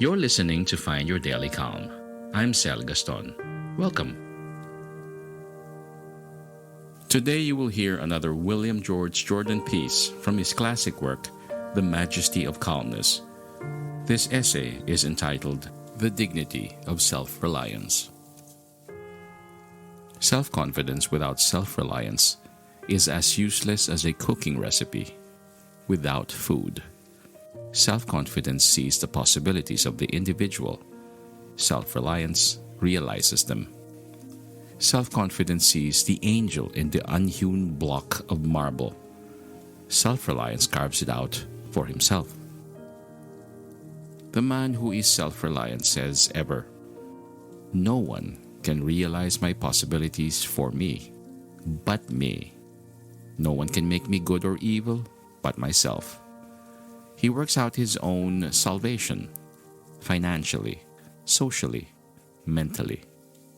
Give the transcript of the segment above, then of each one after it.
You're listening to Find Your Daily Calm. I'm Sel Gaston. Welcome. Today you will hear another William George Jordan piece from his classic work, The Majesty of Calmness. This essay is entitled The Dignity of Self-Reliance. Self-confidence without self-reliance is as useless as a cooking recipe without food. Self-confidence sees the possibilities of the individual. Self-reliance realizes them. Self-confidence sees the angel in the unhewn block of marble. Self-reliance carves it out for himself. The man who is self-reliant says ever, "No one can realize my possibilities for me, but me. No one can make me good or evil but myself." He works out his own salvation, financially, socially, mentally,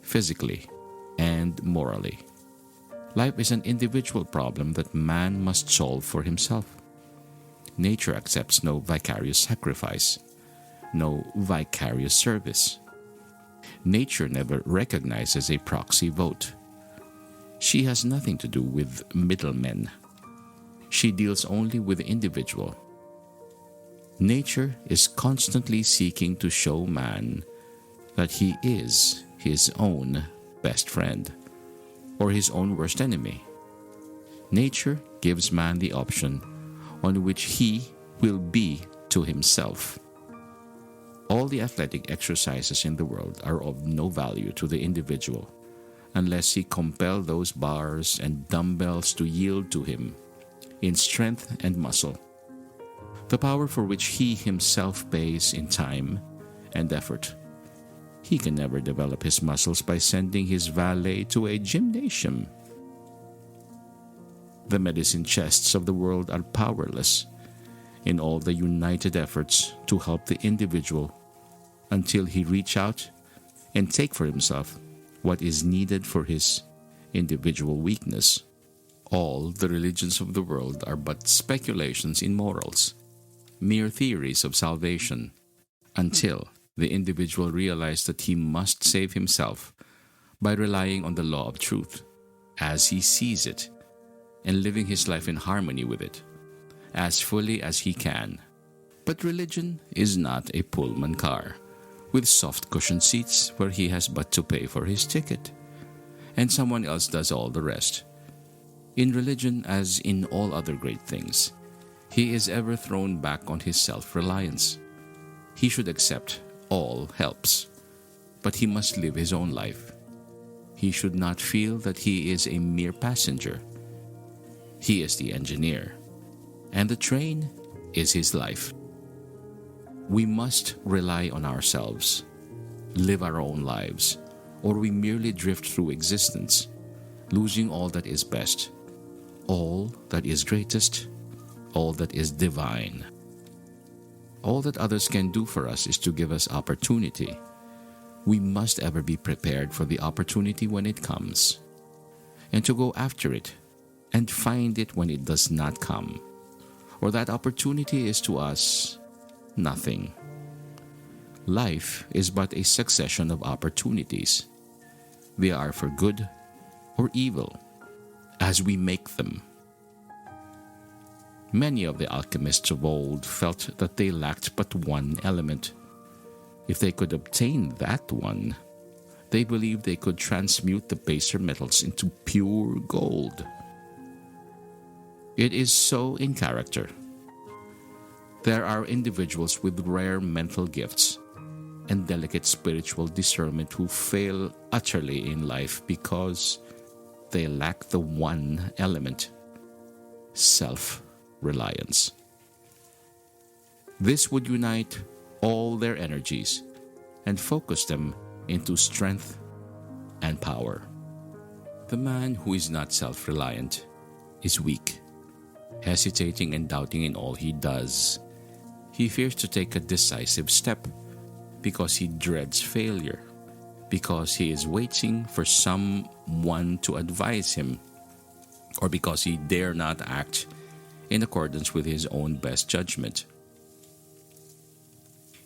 physically, and morally. Life is an individual problem that man must solve for himself. Nature accepts no vicarious sacrifice, no vicarious service. Nature never recognizes a proxy vote. She has nothing to do with middlemen. She deals only with the individual. Nature is constantly seeking to show man that he is his own best friend or his own worst enemy. Nature gives man the option on which he will be to himself. All the athletic exercises in the world are of no value to the individual unless he compel those bars and dumbbells to yield to him in strength and muscle. The power for which he himself pays in time and effort. He can never develop his muscles by sending his valet to a gymnasium. The medicine chests of the world are powerless in all the united efforts to help the individual until he reach out and take for himself what is needed for his individual weakness. All the religions of the world are but speculations in morals, mere theories of salvation, until the individual realizes that he must save himself by relying on the law of truth as he sees it and living his life in harmony with it as fully as he can. But religion is not a Pullman car with soft cushioned seats where he has but to pay for his ticket and someone else does all the rest. In religion, as in all other great things, he is ever thrown back on his self-reliance. He should accept all helps, but he must live his own life. He should not feel that he is a mere passenger. He is the engineer, and the train is his life. We must rely on ourselves, live our own lives, or we merely drift through existence, losing all that is best, all that is greatest, all that is divine. All that others can do for us is to give us opportunity. We must ever be prepared for the opportunity when it comes, and to go after it and find it when it does not come, or that opportunity is to us nothing. Life is but a succession of opportunities. They are for good or evil, as we make them. Many of the alchemists of old felt that they lacked but one element. If they could obtain that one, they believed they could transmute the baser metals into pure gold. It is so in character. There are individuals with rare mental gifts and delicate spiritual discernment who fail utterly in life because they lack the one element, self-reliance. This would unite all their energies and focus them into strength and power. The man who is not self-reliant is weak, hesitating and doubting in all he does. He fears to take a decisive step because he dreads failure, because he is waiting for someone to advise him, or because he dare not act in accordance with his own best judgment.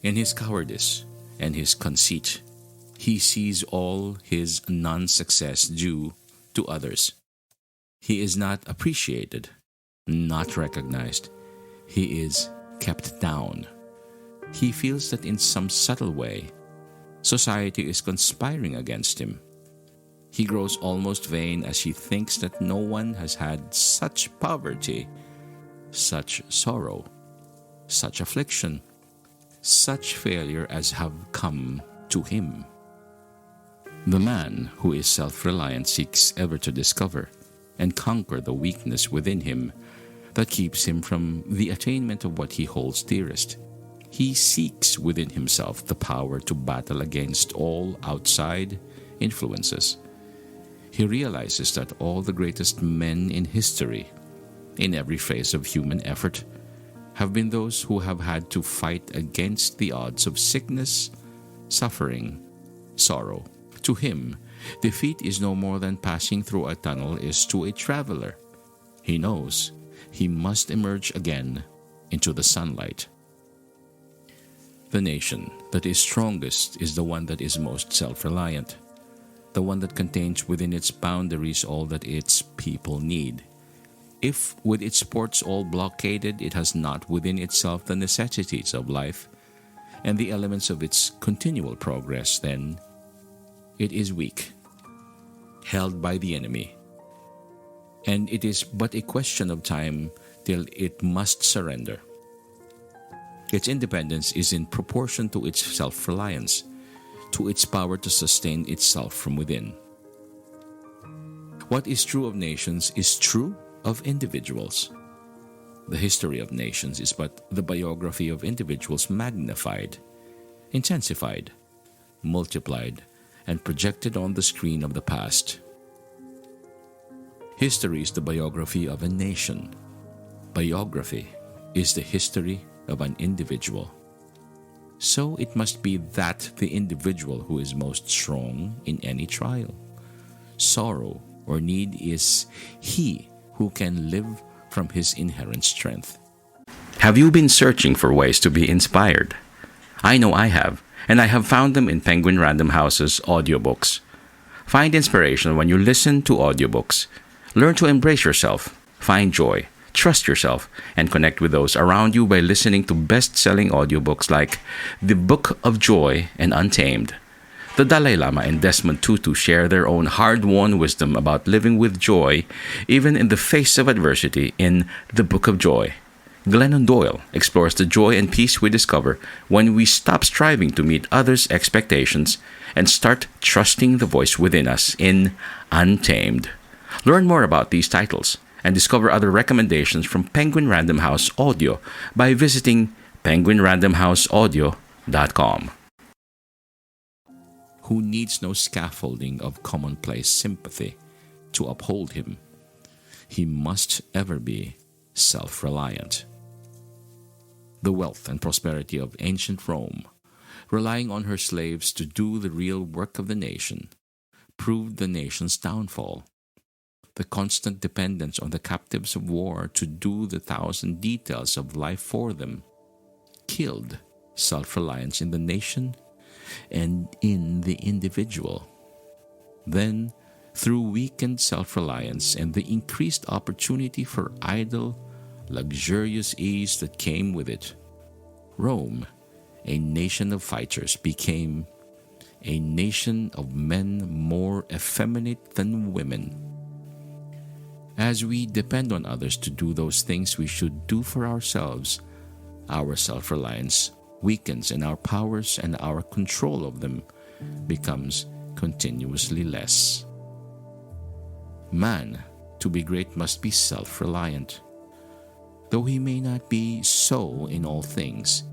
In his cowardice and his conceit, he sees all his non-success due to others. He is not appreciated, not recognized. He is kept down. He feels that in some subtle way, society is conspiring against him. He grows almost vain as he thinks that no one has had such poverty, such sorrow, such affliction, such failure as have come to him. The man who is self-reliant seeks ever to discover and conquer the weakness within him that keeps him from the attainment of what he holds dearest. He seeks within himself the power to battle against all outside influences. He realizes that all the greatest men in history, in every phase of human effort, have been those who have had to fight against the odds of sickness, suffering, sorrow. To him, defeat is no more than passing through a tunnel is to a traveler. He knows he must emerge again into the sunlight. The nation that is strongest is the one that is most self-reliant, the one that contains within its boundaries all that its people need. If with its ports all blockaded, it has not within itself the necessities of life and the elements of its continual progress, then it is weak, held by the enemy, and it is but a question of time till it must surrender. Its independence is in proportion to its self-reliance, to its power to sustain itself from within. What is true of nations is true of individuals. The history of nations is but the biography of individuals magnified, intensified, multiplied, and projected on the screen of the past. History is the biography of a nation. Biography is the history of an individual. So it must be that the individual who is most strong in any trial, sorrow, or need is he who can live from his inherent strength. Have you been searching for ways to be inspired? I know I have, and I have found them in Penguin Random House's audiobooks. Find inspiration when you listen to audiobooks. Learn to embrace yourself, find joy, trust yourself, and connect with those around you by listening to best-selling audiobooks like The Book of Joy and Untamed. The Dalai Lama and Desmond Tutu share their own hard-won wisdom about living with joy even in the face of adversity in The Book of Joy. Glennon Doyle explores the joy and peace we discover when we stop striving to meet others' expectations and start trusting the voice within us in Untamed. Learn more about these titles and discover other recommendations from Penguin Random House Audio by visiting penguinrandomhouseaudio.com. Who needs no scaffolding of commonplace sympathy to uphold him. He must ever be self-reliant. The wealth and prosperity of ancient Rome, relying on her slaves to do the real work of the nation, proved the nation's downfall. The constant dependence on the captives of war to do the thousand details of life for them killed self-reliance in the nation and in the individual. Then, through weakened self-reliance and the increased opportunity for idle, luxurious ease that came with it, Rome, a nation of fighters, became a nation of men more effeminate than women. As we depend on others to do those things we should do for ourselves, our self-reliance weakens and our powers and our control of them becomes continuously less. Man, to be great, must be self-reliant. Though he may not be so in all things,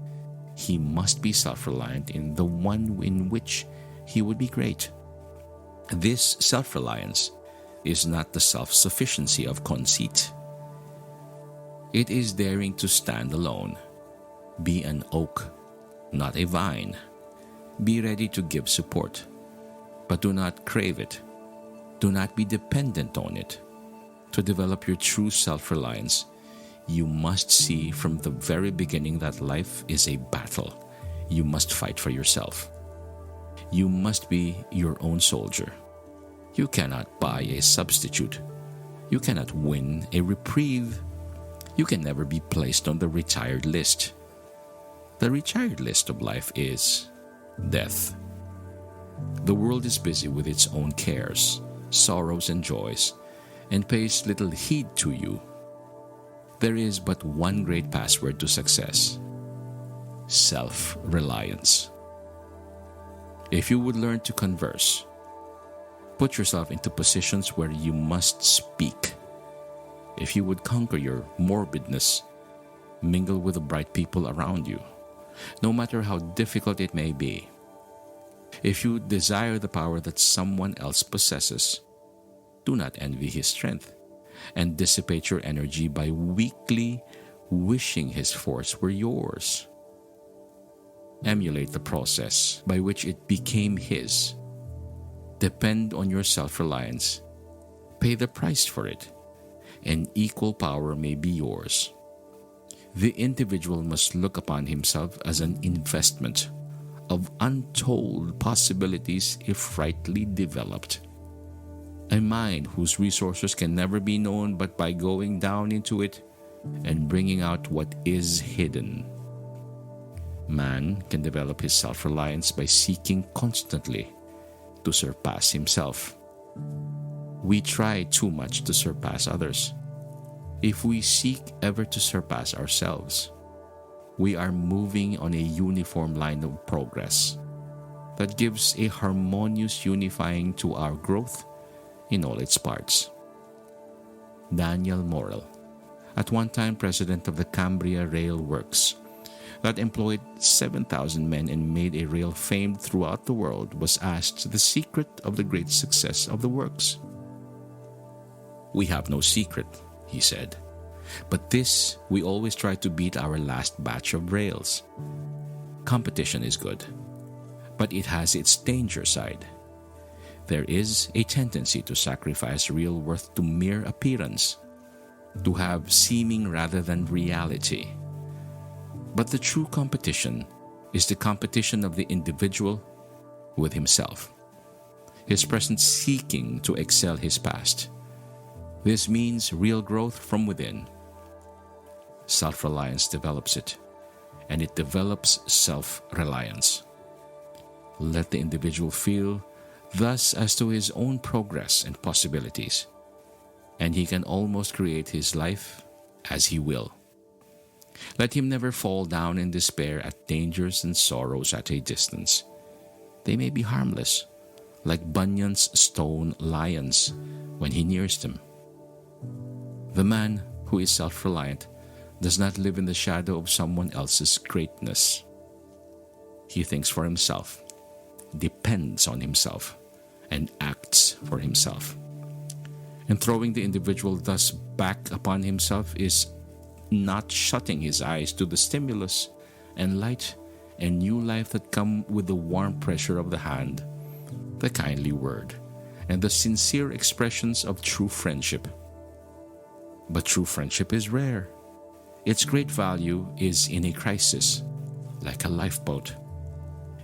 he must be self-reliant in the one in which he would be great. This self-reliance is not the self-sufficiency of conceit. It is daring to stand alone. Be an oak, not a vine. Be ready to give support, but do not crave it. Do not be dependent on it. To develop your true self-reliance, you must see from the very beginning that life is a battle, you must fight for yourself. You must be your own soldier. You cannot buy a substitute. You cannot win a reprieve. You can never be placed on the retired list. The retired list of life is death. The world is busy with its own cares, sorrows, and joys, and pays little heed to you. There is but one great password to success: self-reliance. If you would learn to converse, put yourself into positions where you must speak. If you would conquer your morbidness, mingle with the bright people around you, no matter how difficult it may be. If you desire the power that someone else possesses, do not envy his strength and dissipate your energy by weakly wishing his force were yours. Emulate the process by which it became his. Depend on your self-reliance. Pay the price for it, and equal power may be yours. The individual must look upon himself as an investment of untold possibilities if rightly developed. A mind whose resources can never be known but by going down into it and bringing out what is hidden. Man can develop his self-reliance by seeking constantly to surpass himself. We try too much to surpass others. If we seek ever to surpass ourselves, we are moving on a uniform line of progress that gives a harmonious unifying to our growth in all its parts. Daniel Morrell, at one time president of the Cambria Rail Works, that employed 7,000 men and made a rail famed throughout the world, was asked the secret of the great success of the works. "We have no secret," he said, "but this we always try to beat our last batch of rails. Competition is good, but it has its danger side. There is a tendency to sacrifice real worth to mere appearance, to have seeming rather than reality. But the true competition is the competition of the individual with himself, his present seeking to excel his past. This means real growth from within. Self-reliance develops it, and it develops self-reliance. Let the individual feel thus as to his own progress and possibilities, and he can almost create his life as he will. Let him never fall down in despair at dangers and sorrows at a distance. They may be harmless, like Bunyan's stone lions when he nears them. The man who is self-reliant does not live in the shadow of someone else's greatness. He thinks for himself, depends on himself, and acts for himself. And throwing the individual thus back upon himself is not shutting his eyes to the stimulus and light and new life that come with the warm pressure of the hand, the kindly word, and the sincere expressions of true friendship. But true friendship is rare. Its great value is in a crisis, like a lifeboat.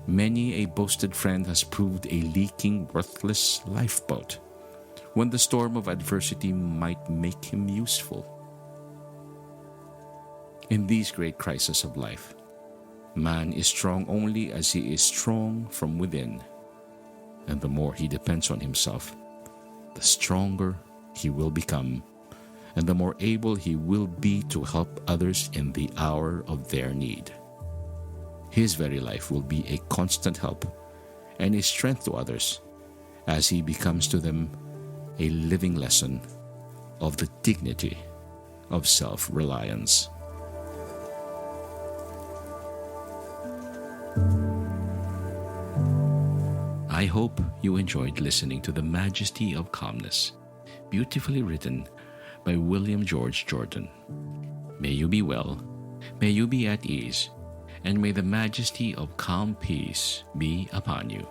Many a boasted friend has proved a leaking, worthless lifeboat, when the storm of adversity might make him useful. In these great crises of life, man is strong only as he is strong from within, and the more he depends on himself, the stronger he will become, and the more able he will be to help others in the hour of their need. His very life will be a constant help and a strength to others, as he becomes to them a living lesson of the dignity of self-reliance. I hope you enjoyed listening to The Majesty of Calmness, beautifully written by William George Jordan. May you be well, may you be at ease, and may the majesty of calm peace be upon you.